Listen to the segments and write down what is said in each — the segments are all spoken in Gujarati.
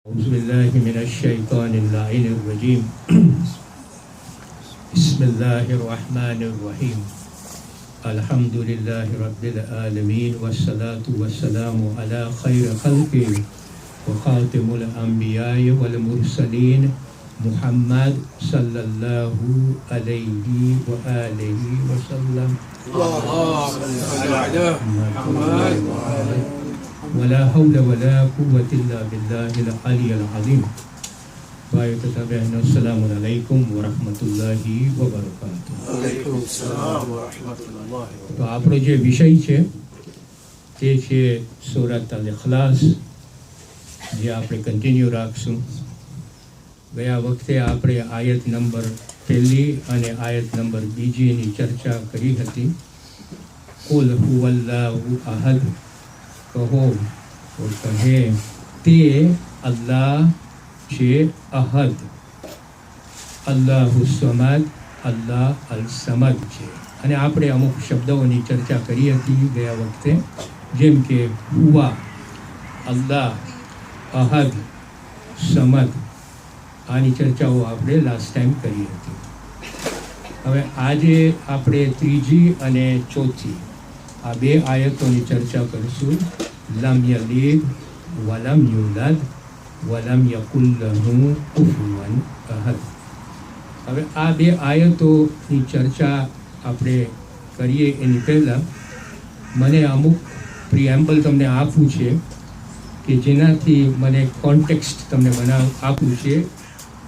أعوذ بالله من الشيطان اللعين الرجيم بسم الله الرحمن الرحيم الحمد لله رب العالمين والصلاة والسلام على خير خلقه وخاتم الأنبياء والمرسلين محمد صلى الله عليه وآله وسلم ولا حول ولا قوة إلا بالله العلي العظيم. السلام عليكم ورحمة الله وبركاته. તો આપણો જે વિષય છે તે છે સૂરત અલ-ઇખલાસ, જે આપણે કન્ટિન્યુ રાખશું. ગયા વખતે આપણે આયત નંબર 1 અને આયત નંબર 2 ની ચર્ચા કરી હતી. કુલ હુવલ્લાહુ અહદ, કહો તો કહે તે અલ્લાહ છે અહદ, અલ્લાહુ સમદ, અલ્લાહ અલ સમદ છે. અને આપણે અમુક શબ્દોની ચર્ચા કરી હતી ગયા વખતે, જેમ કે હુવા, અલ્લાહ, અહદ, સમદ. આની ચર્ચાઓ આપણે લાસ્ટ ટાઈમ કરી હતી. હવે આજે આપણે ત્રીજી અને ચોથી આ બે આયતોની ચર્ચા કરીશું. લમ યલિદ વલમ યુલદ વલમ યકુલ લહુ કુફુવન અહદ. હવે આ બે આયતોની ચર્ચા આપણે કરીએ એની પહેલાં મને અમુક પ્રિએમ્બલ તમને આપવું છે કે જેનાથી મને કોન્ટેક્સ્ટ તમને આપવું છે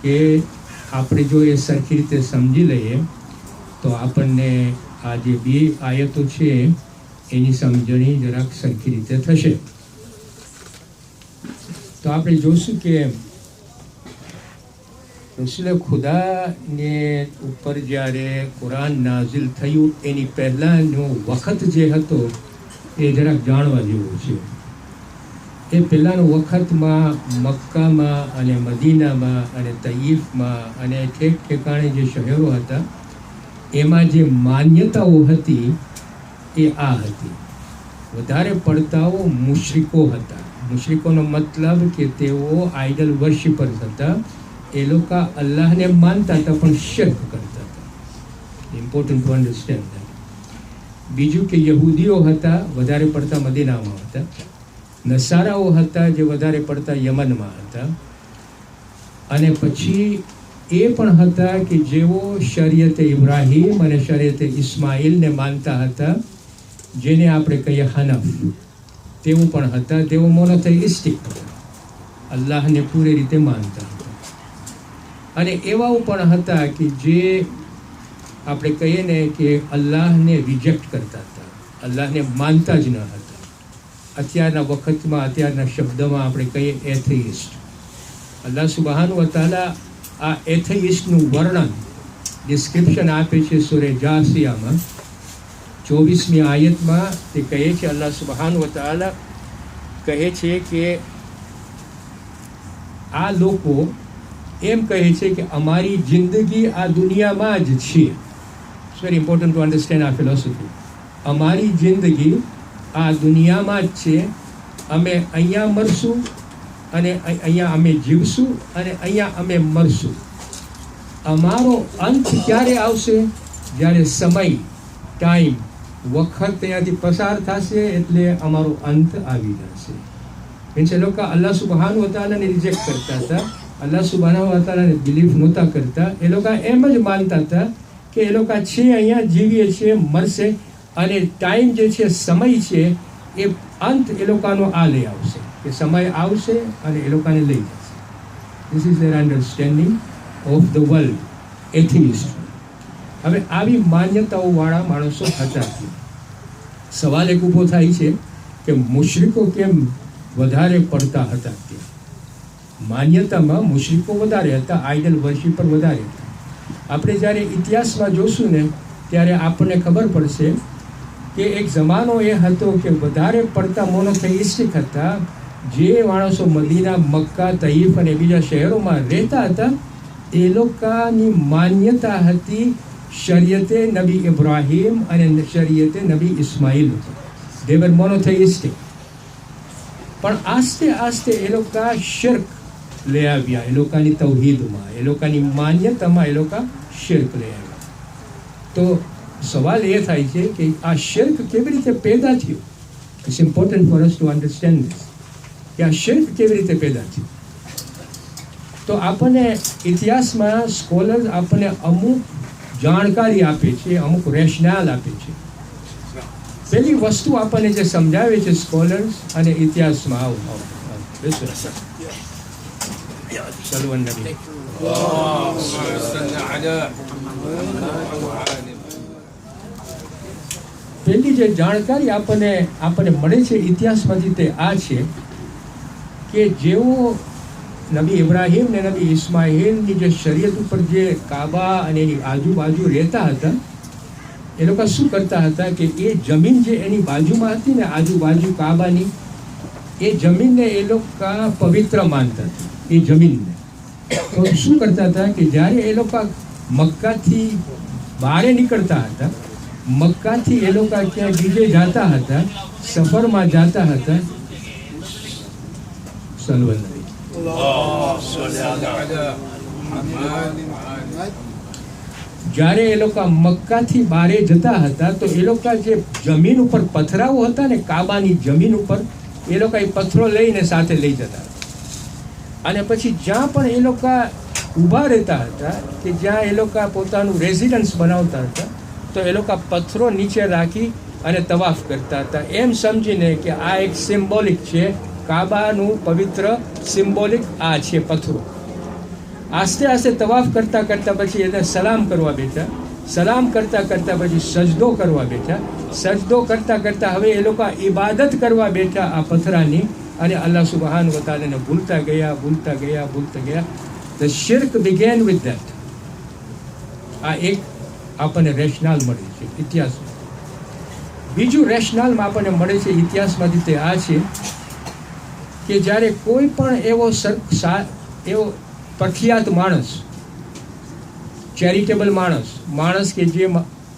કે આપણે જો એ સરખી રીતે સમજી લઈએ તો આપણને આ જે બે આયતો છે એની સમજણી જરાક સરખી રીતે થશે. તો આપણે જોશું કે રસૂલ ખુદાને ઉપર જ્યારે કુરાન નાઝિલ થયું એની પહેલાંનો વખત જે હતો એ જરાક જાણવા જેવો છે. એ પહેલાંનો વખતમાં મક્કામાં અને મદીનામાં અને તઈફમાં અને ઠેક ઠેકાણે જે શહેરો હતા એમાં જે માન્યતાઓ હતી એ આ હતી. વધારે પડતાઓ મુશ્રિકો હતા. મુશ્રિકોનો મતલબ કે તેઓ આઇડલ વર્શિપર્સ હતા. એ લોકો અલ્લાહને માનતા હતા પણ શિર્ક કરતા હતા. Important to understand that. બીજું કે યહૂદીઓ હતા, વધારે પડતા મદીનામાં હતા. નસારાઓ હતા જે વધારે પડતા યમનમાં હતા. અને પછી એ પણ હતા કે જેઓ શરીયતે ઇબ્રાહીમ અને શરીયતે ઇસ્માઇલને માનતા હતા, જેને આપણે કહીએ હનફ. તેઓ પણ હતા. તેઓ મોનોથેઇસ્ટિક હતા, અલ્લાહને પૂરી રીતે માનતા હતા. અને એવાઓ પણ હતા કે જે આપણે કહીએ ને કે અલ્લાહને રિજેક્ટ કરતા હતા, અલ્લાહને માનતા જ ન હતા. અત્યારના વખતમાં, અત્યારના શબ્દમાં આપણે કહીએ એથેઇસ્ટ. અલ્લાહ સુબહાનહુ વ તઆલા આ એથેઇસ્ટનું વર્ણન, ડિસ્ક્રિપ્શન આપે છે સૂરે જાસિયામાં 24મી આયતમાં. તે કહે છે, અલ્લાહ સુબહાનહુ વ તઆલા કહે છે કે આ લોકો એમ કહે છે કે અમારી જિંદગી આ દુનિયામાં જ છે. It's very important to understand આ ફિલોસોફી. અમારી જિંદગી આ દુનિયામાં જ છે. અમે અહીંયા મરશું અને અહીંયા અમે જીવશું અને અહીંયા અમે મરશું. અમારો અંત ક્યારે આવશે? જ્યારે સમય, ટાઈમ, વખત ત્યાંથી પસાર થશે એટલે અમારો અંત આવી જશે. મીન્સ એ લોકો અલ્લાહ સુબહાનહુ વ તઆલાને રિજેક્ટ કરતા હતા, અલ્લાહ સુબહાનહુ વ તઆલાને બિલીફ નહોતા કરતા. એ લોકો એમ જ માનતા હતા કે એ લોકો છે અહીંયા, જીવીએ છીએ, મરશે, અને ટાઈમ જે છે, સમય છે, એ અંત એ લોકોનો આ લઈ આવશે કે સમય આવશે અને એ લોકોને લઈ જશે. This is their understanding of the world, atheist. હવે આવી માન્યતાઓવાળા માણસો હતા. સવાલ એક ઊભો થાય છે કે મુશ્રિકો કેમ વધારે પડતા હતા? તે માન્યતામાં મુશ્રિકો વધારે હતા, આઇડલ વર્શિપર વધારે હતા. આપણે જ્યારે ઇતિહાસમાં જોશું ને ત્યારે આપણને ખબર પડશે કે એક જમાનો એ હતો કે વધારે પડતા મોનોથેઇસ્ટિક હતા. જે માણસો મદીના, મક્કા, તઈફ અને બીજા શહેરોમાં રહેતા હતા એ લોકોની માન્યતા હતી શરીયતે નબી ઇબ્રાહીમ અને શરીયતે નબી ઇસ્માઇલ. દે વર મોનોથેઇસ્ટિક. પણ આસ્તે આસ્તે એ લોકો શિર્ક લઈ આવ્યા, એ લોકોની તૌહીદમાં, એ લોકોની માન્યતામાં એ લોકો શિર્ક લઈ આવ્યા. તો સવાલ એ થાય છે કે આ શિર્ક કેવી રીતે પેદા થયું. It's important for us to understand this, કે આ શિર્ક કેવી રીતે પેદા થયું. તો આપણને ઇતિહાસમાં સ્કોલર્સ આપણને અમુક જાણકારી આપે છે, અમુક રેશનાલ આપે છે. પહેલી વસ્તુ આપણને જે સમજાવે છે સ્કોલર્સ અને ઇતિહાસમાં, પહેલી જે જાણકારી આપણને મળે છે ઇતિહાસમાંથી તે આ છે કે જેઓ નબી ઇબ્રાહીમ ને નબી ઇસ્માઇલની જે શરીયત ઉપર જે કાબા અને એની આજુબાજુ રહેતા હતા, એ લોકો શું કરતા હતા કે એ જમીન જે એની બાજુમાં હતી ને, આજુબાજુ કાબાની, એ જમીનને એ લોકો પવિત્ર માનતા હતા. એ જમીનને તો શું કરતા હતા કે જ્યારે એ લોકો મક્કાથી બહાર નીકળતા હતા, મક્કાથી એ લોકો ક્યાં બીજે જતા હતા, સફરમાં જતા હતા, જ્યારે એ લોકો મક્કાથી બારે જતા હતા તો એ લોકો જે જમીન ઉપર પથરાઓ હતા ને, કાબાની જમીન ઉપર, એ લોકો એ પથ્થરો લઈને સાથે લઈ જતા. અને પછી જ્યાં પણ એ લોકો ઊભા રહેતા હતા, કે જ્યાં એ લોકો પોતાનું રેઝિડન્સ બનાવતા હતા, તો એ લોકો પથ્થરો નીચે રાખી અને તવાફ કરતા હતા, એમ સમજીને કે આ એક સિમ્બોલિક છે, કાબાનું પવિત્ર સિમ્બોલિક આ છે પથ્થરો. આસ્તે આસ્તે તવાફ કરતાં કરતાં પછી એને સલામ કરવા બેઠા, સલામ કરતાં કરતાં પછી સજદો કરવા બેઠા, સજદો કરતાં કરતાં હવે એ લોકો ઇબાદત કરવા બેઠા આ પથરાની, અને અલ્લાહ સુબહાન વ તઆલાને ભૂલતા ગયા. ધ શિર્ક બિગેન વિથ ધેટ. આ એક આપણને રેશનાલ મળે છે ઇતિહાસમાં. બીજું રેશનાલમાં આપણને મળે છે ઇતિહાસમાંથી તે આ છે કે જ્યારે કોઈ પણ એવો પ્રખ્યાત માણસ, ચેરિટેબલ માણસ કે જે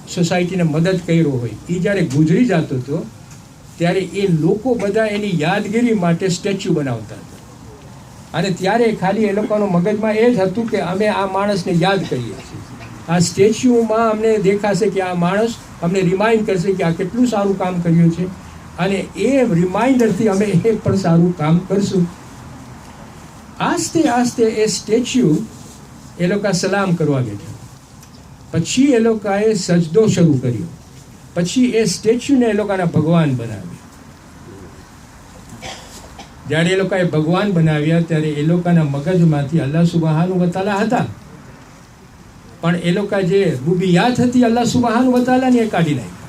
સોસાયટીને મદદ કર્યો હોય, એ જ્યારે ગુજરી જતો હતો ત્યારે એ લોકો બધા એની યાદગીરી માટે સ્ટેચ્યુ બનાવતા હતા. અને ત્યારે ખાલી એ લોકોનો મગજમાં એ જ હતું કે અમે આ માણસને યાદ કરીએ છીએ, આ સ્ટેચ્યુમાં અમને દેખાશે કે આ માણસ અમને રિમાઇન્ડ કરશે કે આ કેટલું સારું કામ કર્યું છે, અને એ રિમાઇન્ડરથી અમે એ પણ સારું કામ કરશું. આસ્તે આસ્તે એ સ્ટેચ્યુ એ લોકો સલામ કરવા બેઠા, પછી એ લોકોએ સજદો શરૂ કર્યો, પછી એ સ્ટેચ્યુને એ લોકોના ભગવાન બનાવ્યા. જ્યારે એ લોકોએ ભગવાન બનાવ્યા ત્યારે એ લોકોના મગજમાંથી અલ્લાહ સુબહાનહુ વ તઆલા હતા, પણ એ લોકો જે રૂબિયાત હતી અલ્લાહ સુબહાનહુ વ તઆલાને એ કાઢી નાખી.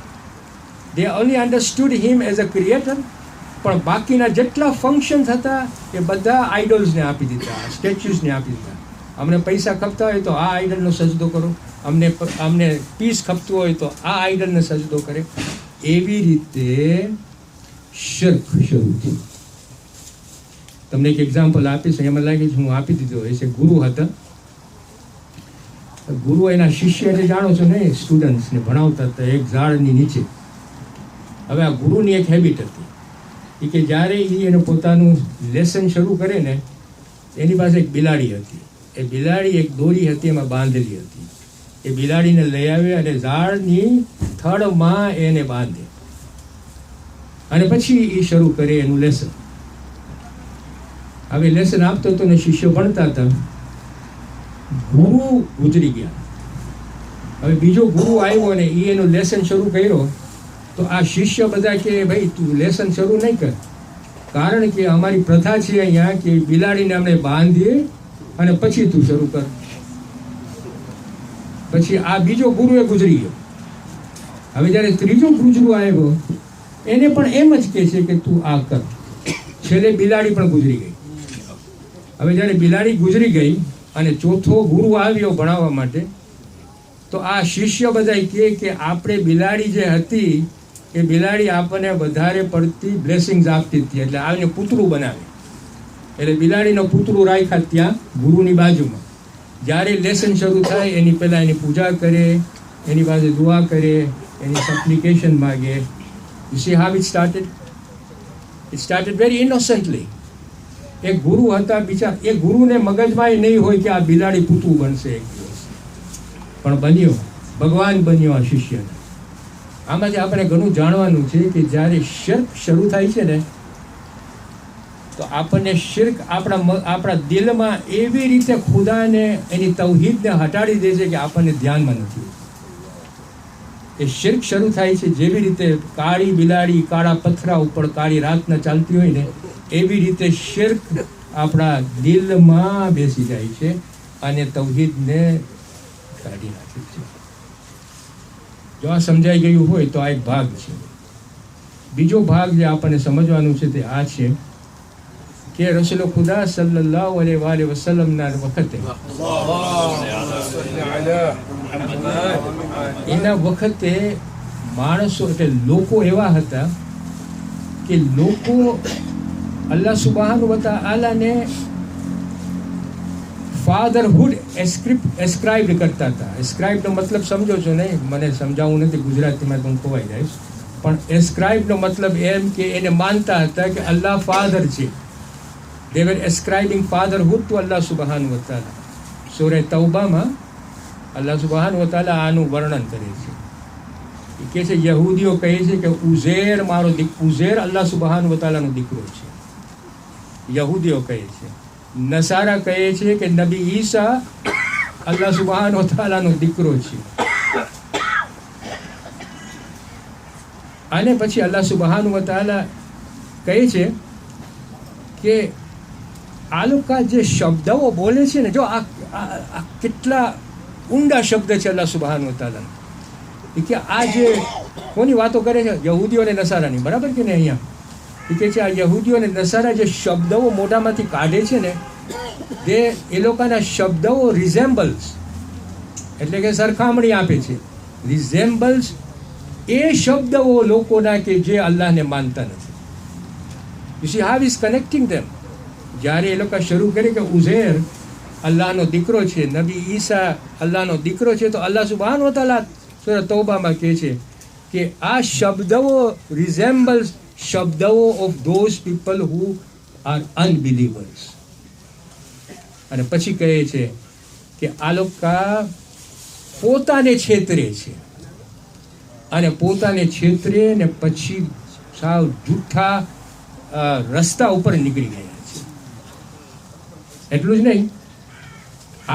They only understood him as a creator, પણ બાકીના જેટલા ફંક્શન્સ હતા એ બધા આઇડલ્સને આપી દીધા, સ્ટેચ્યુઝને આપી દીધા. અમને પૈસા ખપતા હોય તો આ આઇડલનો સજદો કરો, અમને પીસ ખપતું હોય તો આ આઇડલને સજદો કરે. એવી રીતે શિર્ક શરૂ થયું. તમને એક એક્ઝામ્પલ આપીશ, એમાં લાગે છે હું આપી દીધો હોય છે. ગુરુ હતા, ગુરુ એના શિષ્ય જે જાણો છો ને, સ્ટુડન્ટ્સને ભણાવતા હતા એક ઝાડની નીચે. હવે આ ગુરુની એક હેબિટ હતી એ કે જ્યારે એને પોતાનું લેસન શરૂ કરે ને, એની પાસે એક બિલાડી હતી. એ બિલાડી એક દોરી હતી એમાં બાંધેલી હતી. એ બિલાડીને લઈ આવે અને ઝાડની થડમાં એને બાંધે, અને પછી એ શરૂ કરે એનું લેસન. હવે લેસન આપતો હતો ને શિષ્યો ભણતા હતા. ગુરુ ગુજરી ગયા. હવે બીજો ગુરુ આવ્યો અને એ એનું લેસન શરૂ કર્યો, તો આ શિષ્ય બધા કે ભાઈ તું લેસન શરૂ નહીં કર, કારણ કે અમારી પ્રથા છે અહીંયા કે બિલાડીને અમને બાંધીએ અને પછી તું શરૂ કર. પછી આ બીજો ગુરુ એ ગુજરી ગયો. હવે જ્યારે ત્રીજો ગુજરો આવ્યો એને પણ એમ જ કહે છે કે તું આ કર. છેલ્લે બિલાડી પણ ગુજરી ગઈ. હવે જ્યારે બિલાડી ગુજરી ગઈ અને ચોથો ગુરુ આવ્યો ભણાવવા માટે, તો આ શિષ્ય બધા કહે કે આપણે બિલાડી જે હતી એ બિલાડી આપણને વધારે પડતી બ્લેસિંગ્સ આપતી હતી, એટલે આવીને પૂતળું બનાવે. એટલે બિલાડીનો પૂતળું રાખ્યા ત્યાં ગુરુની બાજુમાં. જ્યારે લેસન શરૂ થાય એની પહેલાં એની પૂજા કરે, એની પાસે દુઆ કરે, એની સપ્લિકેશન માગે. You see how it started? It started very innocently. એક ગુરુ હતા બિચારા, એ ગુરુને મગજમાં નહીં હોય કે આ બિલાડી પૂતળું બનશે એક દિવસ, પણ બન્યો, ભગવાન બન્યો આ શિષ્યને. આમાંથી આપણે ઘણું જાણવાનું છે કે જ્યારે શિર્ક શરૂ થાય છે ને તો આપણને શિર્ક આપણા દિલમાં એવી રીતે ખુદાને એની તૌહીદને હટાડી દે છે કે આપણને ધ્યાનમાં નથી. એ શિર્ક શરૂ થાય છે જેવી રીતે કાળી બિલાડી કાળા પથરા ઉપર કાળી રાતના ચાલતી હોય ને એવી રીતે શિર્ક આપણા દિલમાં બેસી જાય છે અને તૌહીદને કાઢી નાખે છે. જો આ સમજાઈ ગયું હોય તો આ એક ભાગ છે. બીજો ભાગ જે આપણને સમજવાનું છે તે આ છે કે રસૂલ ખુદા સલ્લલ્લાહુ અલૈહિ વસલ્લમના વખતે એના વખતે માણસો એટલે લોકો એવા હતા કે લોકો અલ્લાહ સુબહાનહુ વ તઆલાને ફાધરહુડ એસ્ક્રાઇબ કરતા હતા. એસ્ક્રાઇબનો મતલબ સમજો છો નહીં, મને સમજાવવું નથી, ગુજરાતીમાં તો હું ખોવાઈ જઈશ, પણ એસ્ક્રાઇબનો મતલબ એમ કે એને માનતા હતા કે અલ્લાહ ફાધર છે. They were ascribing fatherhood to Allah subhanahu wa ta'ala. સૂરહ તૌબામાં અલ્લાહ સુબહાનહુ વ તઆલા આનું વર્ણન કરે છે. એ કહે છે, યહૂદીઓ કહે છે કે ઉઝેર ઉઝેર અલ્લાહ સુબહાનહુ વ તઆલાનો દીકરો છે. યહૂદીઓ કહે છે. નસારા કહે છે કે નબી ઈસા અલ્લાહ સુબહાનહુ વ તઆલાનો દીકરો છે. અને પછી અલ્લાહ સુબહાનહુ વ તઆલા કહે છે કે આ લોકો જે શબ્દો બોલે છે ને, જો આ કેટલા ઊંડા શબ્દ છે અલ્લાહ સુબહાનહુ વ તઆલા. એ કે આ જે કોની વાતો કરે છે? યહૂદીઓ અને નસારાની, બરાબર કે નહીં? અહીંયા એ કહે છે આ યહૂદીઓ અને નસારા જે શબ્દો મોઢામાંથી કાઢે છે ને તે એ લોકોના શબ્દો રિઝેમ્બલ્સ એટલે કે સરખામણી આપે છે. રિઝેમ્બલ્સ એ શબ્દો લોકોના કે જે અલ્લાહને માનતા નથી. You see how is connecting them. જ્યારે એ લોકો શરૂ કરે કે ઉઝેર અલ્લાહનો દીકરો છે, નબી ઈસા અલ્લાહનો દીકરો છે, તો અલ્લાહ સુબહાનહુ વ તઆલા સૂરહ તૌબામાં કહે છે કે આ શબ્દો રિઝેમ્બલ્સ શબ્દો of those people who are unbelievers. અને પછી કહે છે કે આ લોકો પોતાને છેતરે છે અને પોતાને છેતરે ને પછી સાવ જૂઠા રસ્તા ઉપર નીકળી ગયા છે. એટલું જ નહીં,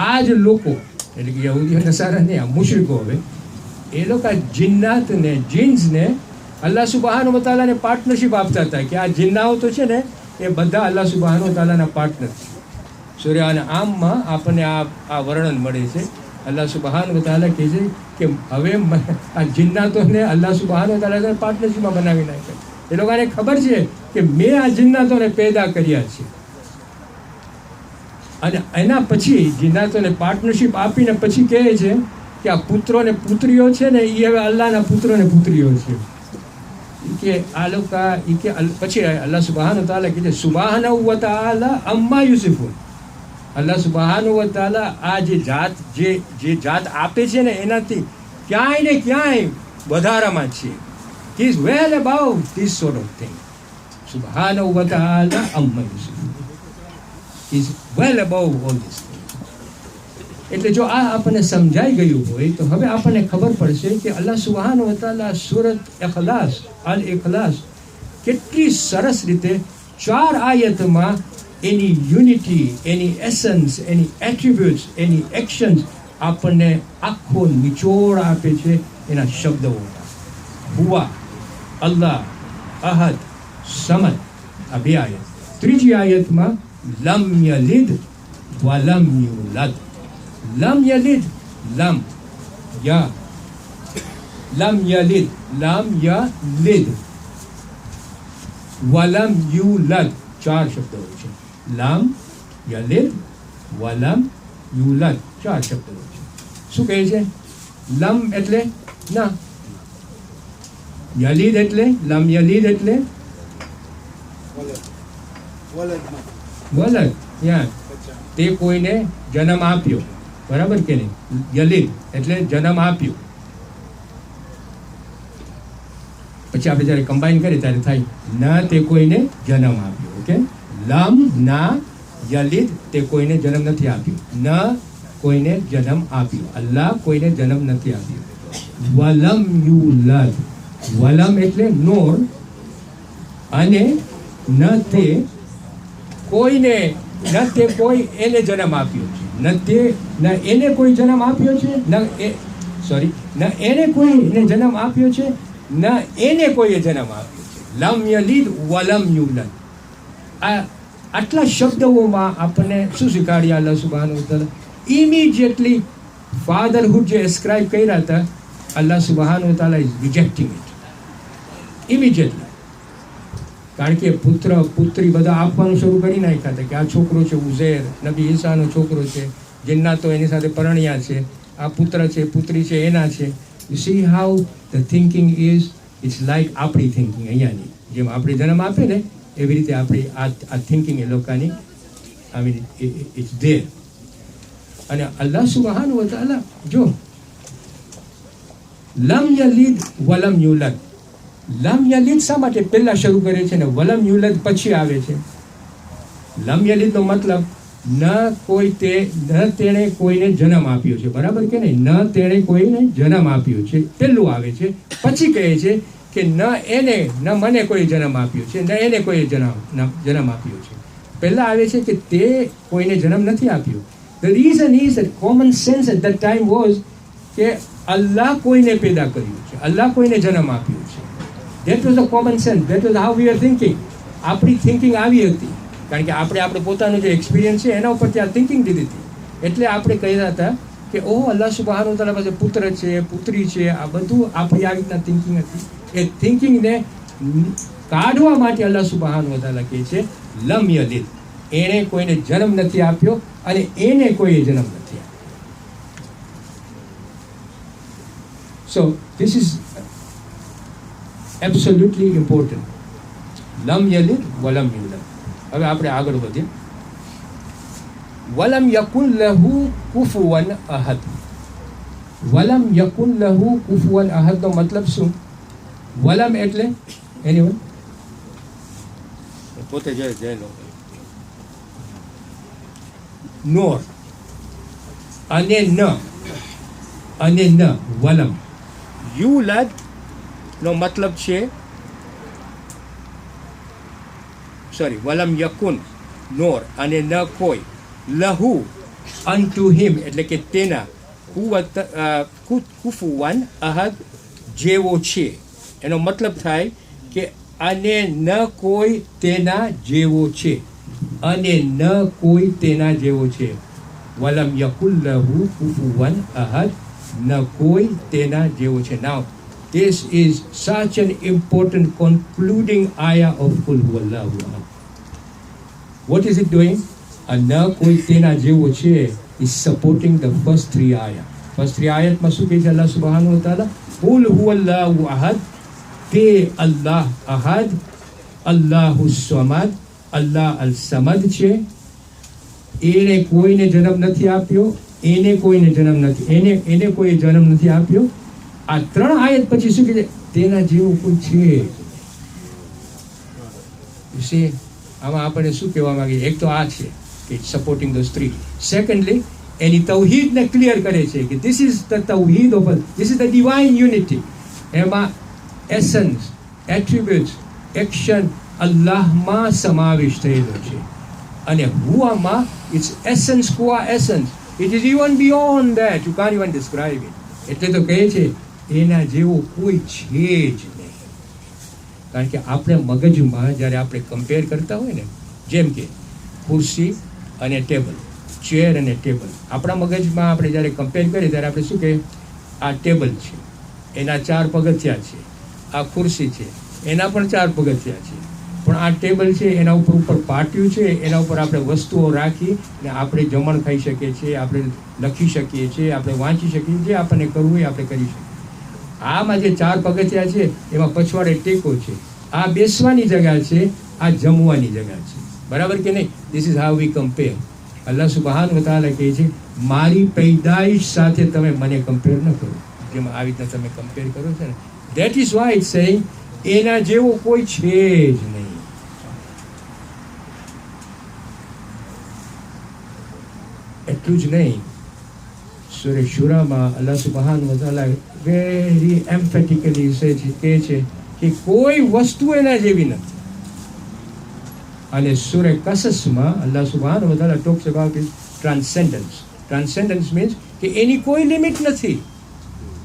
આ જ લોકો એટલે કે યહૂદીઓ નસારા નહીં, આ મુશ્રિકો, હવે એ લોકો જિન્નાતને જીન્સને અલ્લાહ સુબહાનહુ વ તઆલાને પાર્ટનરશિપ આપતા હતા કે આ જિન્નાઓ તો છે ને એ બધા અલ્લાહ સુબહાનહુ વ તઆલાના પાર્ટનર છે. સૂરહ આમમાં આપણને આ વર્ણન મળે છે. અલ્લાહ સુબહાનહુ વ તઆલા કહે છે કે હવે આ જિન્નાતોને અલ્લાહ સુબહાનહુ વ તઆલા પાર્ટનરશિપમાં બનાવી નાખે. એ લોકોને ખબર છે કે મેં આ જિન્નાતોને પેદા કર્યા છે અને એના પછી જિન્નાતોને પાર્ટનરશિપ આપીને પછી કહે છે કે આ પુત્રો ને પુત્રીઓ છે ને એ હવે અલ્લાહના પુત્રો ને પુત્રીઓ છે. કે આ લોકો કે પછી અલ્લાહ સુબહાનહુ વ તઆલા કહે છે સુબહાનહુ વ તઆલા અમ્મા યુસિફૂન. અલ્લાહ સુબહાનહુ વ તઆલા આ જે જાત આપે છે ને એનાથી ક્યાંય ને ક્યાંય વધારામાં છે. He is well above this sort of thing. Subhanahu wa ta'ala amma yusifun. He is well above all these things. એટલે જો આ આપણને સમજાઈ ગયું હોય તો હવે આપણને ખબર પડશે કે અલ્લાહ સુબહાનહુ વ તઆલા સૂરત ઇખલાસ અલ ઇખલાસ કેટલી સરસ રીતે 4 આયતમાં એની યુનિટી, એની એસન્સ, એની એટ્રીબ્યુટ્સ, એની એક્શન્સ આપણને આખો નિચોડ આપે છે એના શબ્દો. હુવા, અલ્લાહ, અહદ, સમદ, આ 2 આયત. ત્રીજી આયતમાં લમ યલિદ વલમ યુલદ. લમ યલિદ, લમ યા, લમ યલિદ, લમ યલિદ, વલમ યુલદ. 4 શબ્દો છે. લમ યલિદ વલમ યુલદ, 4 શબ્દો છે. શું કહે છે? લમ એટલે ના, યલિદ એટલે લમ યલિદ એટલે વલદ, યા તે કોઈને જન્મ આપ્યો, બરાબર કે નહીં? યલિદ એટલે જન્મ આપ્યો. પછી આપણે જ્યારે કમ્બાઈન કરીએ ત્યારે થાય ન તે કોઈને જન્મ આપ્યો. ઓકે, લમ ના યલિદ, તે કોઈને જન્મ નથી આપ્યો. ન કોઈને જન્મ આપ્યો. અલ્લાહ કોઈને જન્મ નથી આપ્યો. વલમ યુલદ, વલમ એટલે નોર, અને ન તે કોઈને, ન તે કોઈ એને જન્મ આપ્યો છે, ન તે ન એને કોઈ જન્મ આપ્યો છે, ન એને કોઈને જન્મ આપ્યો છે, ન એને કોઈએ જન્મ આપ્યો છે. લમ યલિદ વલમ યુલદ. આટલા શબ્દોમાં આપણને શું શીખવાડ્યા અલ્લાહ સુબ્હાનહુ વ તઆલા? ઇમિડિયેટલી ફાધરહુડ જે એસ્ક્રાઇબ કર્યા હતા, અલ્લાહ સુબ્હાનહુ વ તઆલા ઇઝ રિજેક્ટિંગ ઇટ ઇમિડિયેટલી. કારણ કે પુત્ર પુત્રી બધા આપવાનું શરૂ કરી નાખ્યા હતા કે આ છોકરો છે ઉઝેર, નબી ઈસાનો છોકરો છે, જન્નાતો એની સાથે પરણ્યા છે, આ પુત્ર છે પુત્રી છે એના છે. You see how the thinking is, it's like આપણી થિંકિંગ અહીંયાની જેમ આપણે જન્મ આપે ને એવી રીતે આપણી આ થિંકિંગ એ લોકોની, આઈ મીન ઇટ્સ ધેર. અને અલ્લાહ સુબ્હાનહુ વ તઆલા જો લમ યલિદ વલમ યુલદ, લમ યલિદ શા માટે પહેલા શરૂ કરે છે ને વલમ યુલદ પછી આવે છે? લમ યલિદનો મતલબ ન કોઈ તે, ન તેણે કોઈને જન્મ આપ્યો છે, બરાબર કે નહીં? ન તેણે કોઈને જન્મ આપ્યો છે પહેલું આવે છે. પછી કહે છે કે ન એને, ન મને કોઈ જન્મ આપ્યો છે, ન એને કોઈ જન્મ આપ્યો છે. પહેલા આવે છે કે તે કોઈને જન્મ નથી આપ્યો. The reason is that common sense at that time was કે અલ્લાહ કોઈને પેદા કર્યું છે, અલ્લાહ કોઈને જન્મ આપ્યો છે. That was the common sense. That was how we were thinking. આપણી થિંકિંગ આવી હતી કારણ કે આપણે પોતાનો જે એક્સપિરિયન્સ છે એના ઉપરથી આ થિંકિંગ દીધી હતી. એટલે આપણે કહેતા હતા કે ઓહ અલ્લાહ સુબ્હાનહુ વ તઆલા પાસે પુત્ર છે પુત્રી છે, આ બધું આપણી આવી રીતના થિંકિંગ હતી. એ થિંકિંગને કાઢવા માટે અલ્લાહ સુબ્હાનહુ વ તઆલા કહે છે લમ યલિદ, એણે કોઈને જન્મ નથી આપ્યો અને એને કોઈએ જન્મ નથી આપ્યો. So this is absolutely important. લમ યલિદ વલમ યુલદ. હવે આપણે આગળ વધીએ. વલમ યકુન લહુ કુફુવન અહદ. વલમ યકુન લહુ કુફુવન અહદનો મતલબ શું? વલમ એટલે એનીવન પોતે જય લો. નોર અને ન વલમ. યુલદ નો મતલબ છે વલમ યકુન નોર અને ન કોઈ, લહુ અનટુ હિમ એટલે કે તેના, કુફુવન અહદ જેવો છે. એનો મતલબ થાય કે અને ન કોઈ તેના જેવો છે, અને ન કોઈ તેના જેવો છે. વલમ યકુન લહુ કુફુવન અહદ, ન કોઈ તેના જેવો છે. નાઉ this is such an important concluding ayah of Qul Huwallahu Ahad. What is it doing? ન કોઈ તેના જેવો છે is supporting the first three ayah. First three ayatમાં શું કહે છે અલ્લાહ સુબ્હાનહુ વ તઆલા? Qul Huwallahu Ahad, તે અલ્લાહ અહદ, અલ્લાહુ સમદ, અલ્લાહ અલ સમદ છે. એને કોઈને જન્મ નથી આપ્યો, એને કોઈને જન્મ નથી, એને કોઈ જન્મ નથી આપ્યો. આ ત્રણ આયત પછી શું કહે છે? તેના જેવું કોઈ છે. આમાં આપણે શું કહેવા માંગીએ? એક તો આ છે કે સપોર્ટિંગ ધ સ્ત્રી. સેકન્ડલી એની તૌહીદને ક્લિયર કરે છે કે ધીસ ઇઝ ધ તૌહીદ of, this is the divine unity. એમાં એસન્સ, એટ્રીબ્યુટ્સ, એક્શન અલ્લાહમાં સમાવેશ થયેલો છે. અને હુઆમાં ઇટ્સ એસન્સ કુઆ essence, it is even beyond that, you can't even describe it. એટલે તો કહે છે એના જેવો કોઈ છે જ નહીં. કારણ કે આપણે મગજમાં જ્યારે આપણે કમ્પેર કરતા હોય ને, જેમ કે ખુરશી અને ટેબલ, ચેર અને ટેબલ, આપણા મગજમાં આપણે જ્યારે કમ્પેર કરીએ ત્યારે આપણે શું કહીએ? આ ટેબલ છે, એના 4 પગથિયા છે. આ ખુરશી છે, એના પણ 4 પગથિયા છે. પણ આ ટેબલ છે એના ઉપર પાટિયું છે, એના ઉપર આપણે વસ્તુઓ રાખી ને આપણે જમણ ખાઈ શકીએ છીએ, આપણે લખી શકીએ છીએ, આપણે વાંચી શકીએ, જે આપણને કરવું હોય આપણે કરી શકીએ. આમાં જે 4 પગથિયા છે એમાં પછવાડે ટેકો છે, આ બેસવાની જગ્યા છે, આ જમવાની જગ્યા છે. બરાબર કે નહીં? This is how we compare. Allah સુબ્હાનહુ વ તઆલા કહે છે મારી પૈદાઈશ સાથે તમે મને કમ્પેર ન કરો. જેમ આવી રીતના તમે કમ્પેર કરો છો ને, that is why it's saying એના જેવો કોઈ છે જ નહીં. એટલું જ નહીં, સૂરે શુરામાં અલ્લાહ સુબહાન વ તઆલા વેરી એમ્ફેટિકલી કહે છે કે કોઈ વસ્તુ એના જેવી નથી. અને સૂરે કસસમાં અલ્લાહ સુબહાન વ તઆલા ટોક્સ અબાઉટ હિઝ ટ્રાન્સેન્ડન્સ. ટ્રાન્સેન્ડન્સ મીન્સ કે એની કોઈ લિમિટ નથી.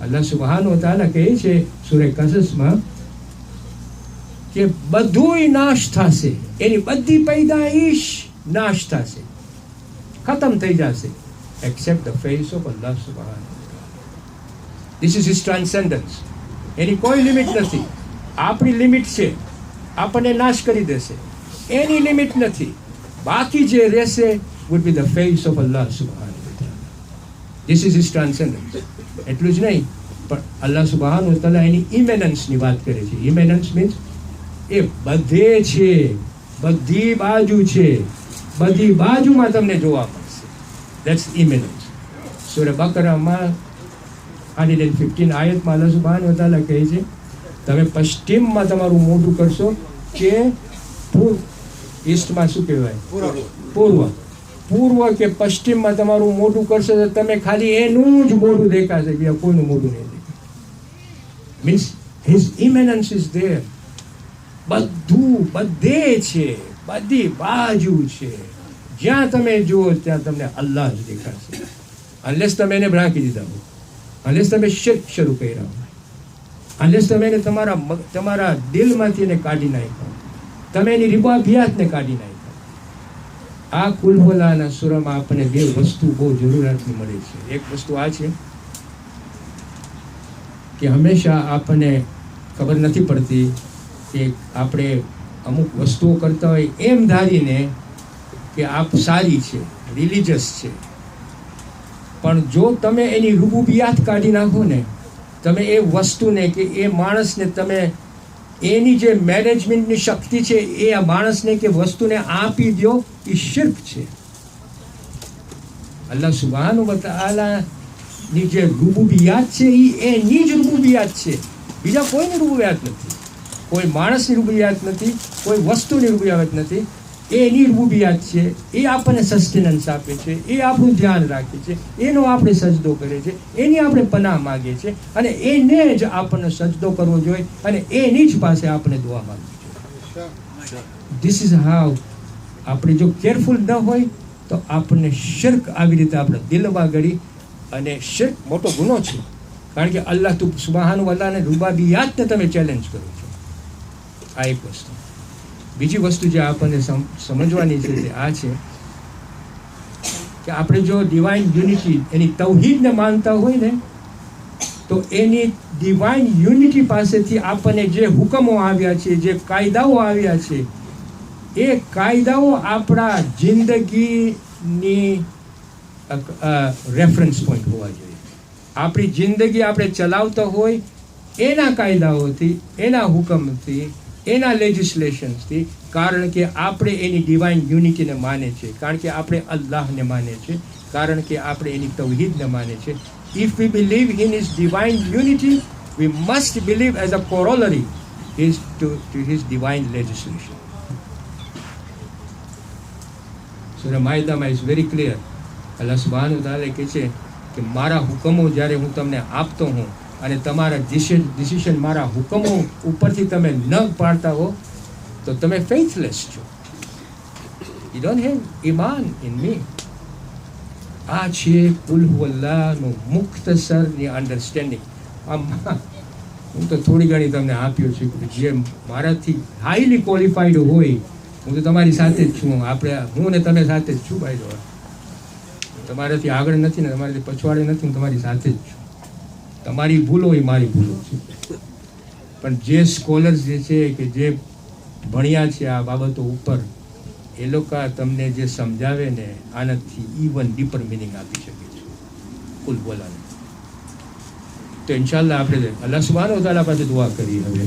અલ્લાહ સુબહાન વ તઆલા કહે છે સૂરે કસસમાં કે બધુંય નાશ થશે, એની બધી પૈદાઈશ નાશ થશે, ખતમ થઈ જશે, except the face of Allah subhanahu wa ta'ala. This is his transcendence. એની કોઈ લિમિટ નથી. આપણી લિમિટ છે, આપણને નાશ કરી દેશે. એની લિમિટ નથી. બાકી જે રહેશે would be the face of Allah subhanahu wa ta'ala. This is his transcendence. એટલું જ નહીં, પણ અલ્લાહ સુબહાન વ તઆલા એની ઇમેનન્સની વાત કરે છે. ઇમેનન્સ મીન્સ એ બધે છે, બધી બાજુ છે, બધી બાજુમાં તમને જોવા મળશે. That's imminence. સૂરે બકરામાં 115 આયતમાં અલ્લાહ સુબહાન વ તઆલા કહે છે તમે પશ્ચિમમાં તમારું મોઢું કરશો કે ઈસ્ટમાં શું કહેવાય, પૂર્વ કે પશ્ચિમમાં તમારું મોઢું કરશો તો તમે ખાલી એનું જ મોઢું દેખાશે, બીજા કોઈનું મોઢું નહીં દેખાય. Means his immanence is there. બધું બધે છે, બધી બાજુ છે, જ્યાં તમે જુઓ ત્યાં તમને અલ્લાહ જ દેખાશે. અનલેસ તમે એને રાખી દીધા હો, અનલેસ તમે શિર્ક શરૂ કર્યા હો, અનલેસ તમે એને તમારા દિલમાંથી એને કાઢી નાખ્યા, તમે એની રિબાબિયાતને કાઢી નાખ્યા. આ કુલહોલાના સૂરામાં આપણને બે વસ્તુ બહુ જરૂરિયાતની મળે છે. એક વસ્તુ આ છે કે હંમેશા આપણને ખબર નથી પડતી કે આપણે અમુક વસ્તુઓ કરતા હોય એમ ધારીને કે આપ સારી છે, રિલિજિયસ છે, પણ જો તમે એની રૂબુબિયાત કાઢી નાખો ને, તમે એ વસ્તુને કે એ માણસને તમે એની જે મેનેજમેન્ટની શક્તિ છે એ આ માણસને કે વસ્તુને આપી દો, એ શિર્ક છે. અલ્લાહ સુબહાન વ તઆલાની જે રૂબુબિયાત છે એ એની જ રૂબુબિયાત છે, બીજા કોઈની રૂબુબિયાત નથી. કોઈ માણસની રૂબિયાત નથી, કોઈ વસ્તુની રૂબિયાત નથી, એની રૂબિયાત છે. એ આપણને સસ્ટેનન્સ આપે છે, એ આપણું ધ્યાન રાખે છે, એનો આપણે સજદો કરે છે, એની આપણે પનાહ માગીએ છીએ, અને એને જ આપણને સજદો કરવો જોઈએ, અને એની જ પાસે આપણે દુઆ માગવી જોઈએ. This is how. આપણે જો કેરફુલ ન હોય તો આપણને શિર્ક આવી રીતે આપણા દિલમાં ગળી, અને શિર્ક મોટો ગુનો છે, કારણ કે અલ્લાહ સુબહાન વ તઆલાને રૂબાબિયાતને તમે ચેલેન્જ કરો છો. આ એક વસ્તુ. બીજી વસ્તુ જે આપણને સમજવાની છે તે આ છે કે આપણે જો ડિવાઇન યુનિટી એની તૌહીદને માનતા હોય ને, તો એની ડિવાઇન યુનિટી પાસેથી આપણને જે હુકમો આવ્યા છે, જે કાયદાઓ આવ્યા છે, એ કાયદાઓ આપણા જિંદગીની રેફરન્સ પોઈન્ટ હોવા જોઈએ. આપણી જિંદગી આપણે ચલાવતા હોય એના કાયદાઓથી, એના હુકમથી, એના લેજિસ્લેશન્સથી, કારણ કે આપણે એની ડિવાઇન યુનિટીને માને છે, કારણ કે આપણે અલ્લાહને માને છે, કારણ કે આપણે એની તૌહીદને માને છે. If we believe in his divine unity, we must believe as a corollary to his divine legislation. સૂરા માઇદામાં ઇઝ વેરી ક્લિયર. અલ્લાહ સુબહાનહુ વ તઆલા કહે છે કે મારા હુકમો જ્યારે હું તમને આપતો હું અને તમારા ડિસિઝન મારા હુકમો ઉપરથી તમે ન પાડતા હો તો તમે ફેથલેસ છો. યુ ડોન્ટ હેવ ઈમાન ઇન મી. આ છે કુલ હુવલ્લાહનું મુખ્તસરની અન્ડરસ્ટેન્ડિંગ. હું તો થોડી ઘણી તમને આપ્યો છે કે જે મારાથી હાઈલી ક્વોલિફાઈડ હોય, હું તો તમારી સાથે જ છું. હું ને તમે સાથે જ છું ભાઈ. તમારાથી આગળ નથી ને તમારાથી પછવાડે નથી, હું તમારી સાથે જ છું. તમારી ભૂલો એ મારી ભૂલો છે, પણ જે સ્કોલર્સ જે છે કે જે ભણ્યા છે આ બાબતો ઉપર, એ લોકો તમને જે સમજાવે ને આનાથી ઇવન ડીપર મિનિંગ આપી શકે છે કુલ બોલાને. તો ઇન્શાલ્લાહ આપણે અલ્લાહ સુબહાનહુ વ તઆલા પાસે દુઆ કરી હવે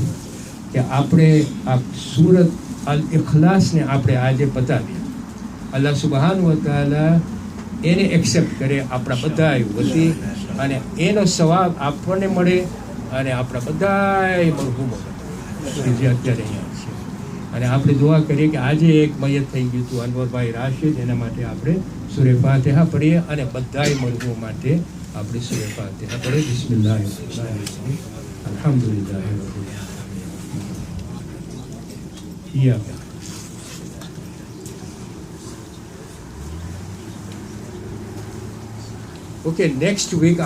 કે આપણે આ સૂરત અલ ઇખલાસને આપણે આજે પતાવીએ. અલ્લાહ સુબહાનહુ વ તઆલા એને એક્સેપ્ટ કરે આપણા બધા વતી, અને એનો સવાબ આપણને મળે અને આપણા બધા મરહૂમો જે અત્યારે અહીંયા છે અને આપણે દુઆ કરીએ કે આજે એક મયત થઈ ગયું હતું અનવરભાઈ રાશિદ, એના માટે આપણે સૂરે ફાતિહા પઢીએ અને બધાય મરહૂમો માટે આપણે સૂરે ફાતિહા પઢીએ. બિસ્મિલ્લાહ અલ્હમ્દુલિલ્લાહ રબ્બિલ આલમીન. Okay, next week